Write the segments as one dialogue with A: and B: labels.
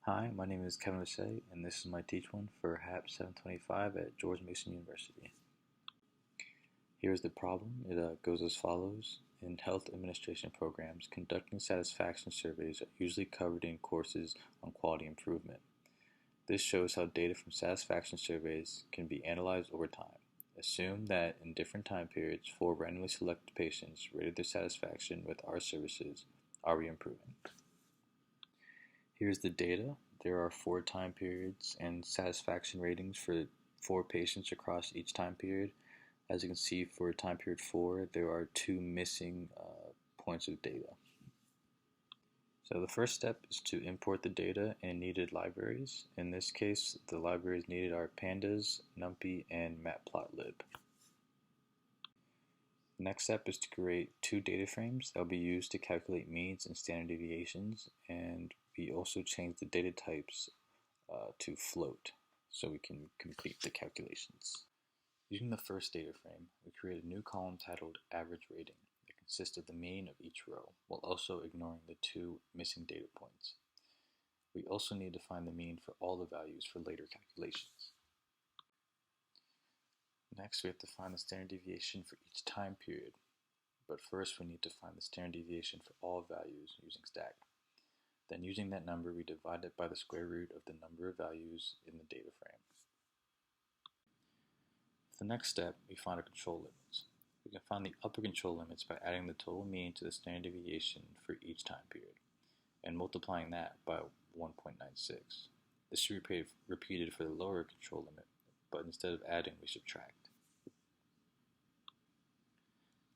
A: Hi, my name is Kevin Lachey, and this is my teach one for HAP725 at George Mason University. Here's the problem. It goes as follows. In health administration programs, conducting satisfaction surveys are usually covered in courses on quality improvement. This shows how data from satisfaction surveys can be analyzed over time. Assume that in different time periods, 4 randomly selected patients rated their satisfaction with our services. Are we improving? Here's the data. There are 4 time periods and satisfaction ratings for 4 patients across each time period. As you can see, for time period 4, there are 2 missing points of data. So the first step is to import the data in needed libraries. In this case, the libraries needed are Pandas, NumPy, and Matplotlib. The next step is to create 2 data frames that will be used to calculate means and standard deviations, and we also change the data types to float so we can complete the calculations. Using the first data frame, we create a new column titled Average Rating that consists of the mean of each row, while also ignoring the 2 missing data points. We also need to find the mean for all the values for later calculations. Next, we have to find the standard deviation for each time period, but first we need to find the standard deviation for all values using stack. Then using that number, we divide it by the square root of the number of values in the data frame. For the next step, we find our control limits. We can find the upper control limits by adding the total mean to the standard deviation for each time period, and multiplying that by 1.96. This should be repeated for the lower control limit, but instead of adding, we subtract.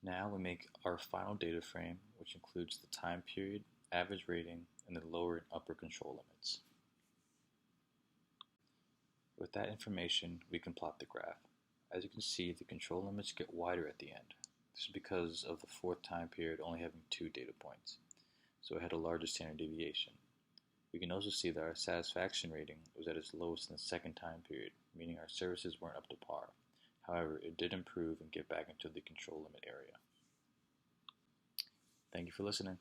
A: Now we make our final data frame, which includes the time period, average rating, and the lower and upper control limits. With that information, we can plot the graph. As you can see, the control limits get wider at the end. This is because of the 4th time period only having 2 data points, so it had a larger standard deviation. We can also see that our satisfaction rating was at its lowest in the 2nd time period, meaning our services weren't up to par. However, it did improve and get back into the control limit area. Thank you for listening.